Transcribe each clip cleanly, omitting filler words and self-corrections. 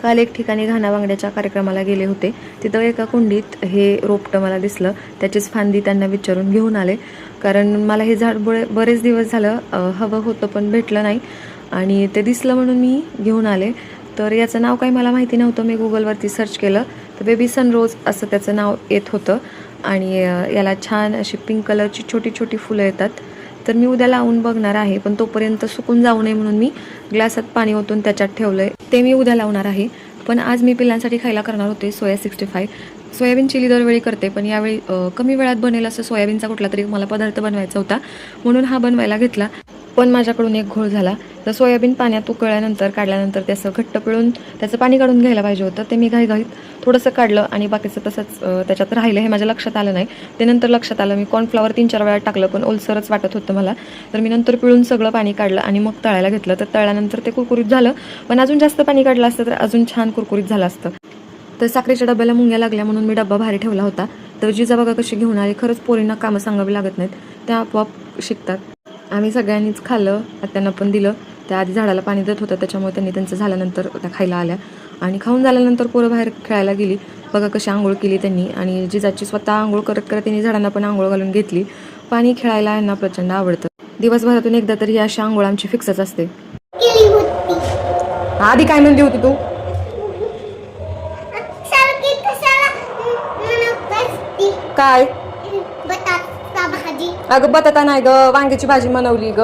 काल एक ठिकाणी घाणा बांगड्याच्या कार्यक्रमाला गेले होते. तिथं एका कुंडीत हे रोपटं मला दिसलं. त्याचीच फांदी त्यांना विचारून घेऊन आले, कारण मला हे झाड बरेच दिवस झालं हवं होतं पण भेटलं नाही आणि ते दिसलं म्हणून मी घेऊन आले. तर याचं नाव काही मला माहिती नव्हतं. मी गुगलवरती सर्च केलं तर बेबी सनरोज असं त्याचं नाव येत होतं आणि याला छान अशी पिंक कलरची छोटी छोटी फुलं येतात. तर मी उद्या लावून बघणार आहे, पण तोपर्यंत सुकून जाऊ नये म्हणून मी ग्लासात पाणी ओतून त्याच्यात ठेवलंय. ते मी उद्या लावणार आहे. पण आज मी पिल्लांसाठी खायला करणार होते सोया 65. सोयाबीन चिली दरवेळी करते, पण यावेळी कमी वेळात बनेल असं सोयाबीनचा कुठला तरी मला पदार्थ बनवायचा होता, म्हणून हा बनवायला घेतला. पण माझ्याकडून एक घोळ झाला. तर सोयाबीन पाण्यात उकळल्यानंतर काढल्यानंतर ते असं घट्ट पिळून त्याचं पाणी काढून घ्यायला पाहिजे होतं. ते मी घाईघाईत थोडंसं काढलं आणि बाकीचं तसंच त्याच्यात राहिलं. हे माझ्या लक्षात आलं नाही. ते नंतर लक्षात आलं. मी कॉर्नफ्लॉवर 3-4 वेळा टाकलं, पण ओलसरच वाटत होतं मला. तर मी नंतर पिळून सगळं पाणी काढलं आणि मग तळायला घेतलं. तर तळल्यानंतर ते कुरकुरीत झालं, पण अजून जास्त पाणी काढलं असतं तर अजून छान कुरकुरीत झालं असतं. तर साखरेच्या डब्याला मुंग्या लागल्या म्हणून मी डब्बा बाहेर ठेवला होता. तर जिजा बघा कशी घेऊन आली. खरंच पोरींना कामं सांगावी लागत नाहीत, त्या आपोआप शिकतात. आम्ही सगळ्यांनीच खाल्लं, त्यांना पण दिलं. त्या आधी झाडाला पाणी देत होतं, त्याच्यामुळे त्यांनी त्यांचं झाल्यानंतर त्या खायला आल्या आणि खाऊन झाल्यानंतर पोरं बाहेर खेळायला गेली. बघा कशी आंघोळ केली त्यांनी आणि जिजाची स्वतः आंघोळ करत करत त्यांनी झाडांना पण आंघोळ घालून घेतली. पाणी खेळायला यांना प्रचंड आवडतं. दिवसभरातून एकदा तरी अशी आंघोळ आमची फिक्सच असते. आधी काय म्हणली होती तू? काय? अगं बटाटा नाही ग, वांग्याची भाजी बनवली ग.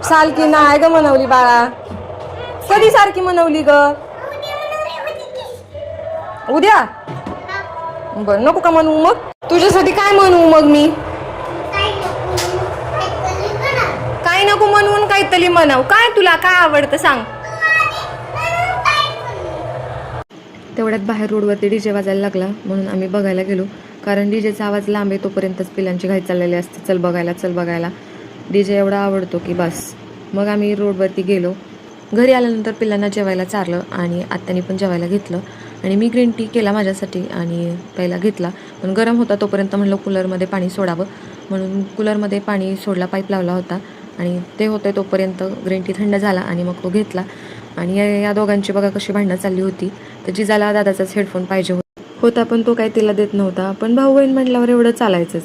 सारखी नाही ग बनवली बाळा. कधी सारखी बनवली ग? उद्या? बर नको का म्हणू मग? तुझ्यासाठी काय म्हणू मग मी? काय नको म्हणून काहीतरी म्हणाव. काय तुला काय आवडतं सांग? तेवढ्यात बाहेर रोडवरती डीजे वाजायला लागला म्हणून आम्ही बघायला गेलो, कारण डीजेचा आवाज लांब आहे तोपर्यंतच पिलांची घाई चाललेली असते. चल बघायला चल बघायला. डीजे एवढा आवडतो की बस. मग आम्ही रोडवरती गेलो. घरी आल्यानंतर पिल्लांना जेवायला चारलं आणि आत्याने पण जेवायला घेतलं आणि मी ग्रीन टी केला माझ्यासाठी आणि प्यायला घेतला. पण गरम होता तोपर्यंत म्हणलं कूलरमध्ये पाणी सोडावं, म्हणून कूलरमध्ये पाणी सोडला, पाईप लावला होता आणि ते होते तोपर्यंत ग्रीन टी थंड झाला आणि मग तो घेतला. आणि या दोघांची बघा कशी भांडणं चालली होती. तर जिजाला दादाचाच हेडफोन पाहिजे होता, पण तो काही तिला देत नव्हता. पण भाऊ बहीण म्हटल्यावर एवढं चालायचंच.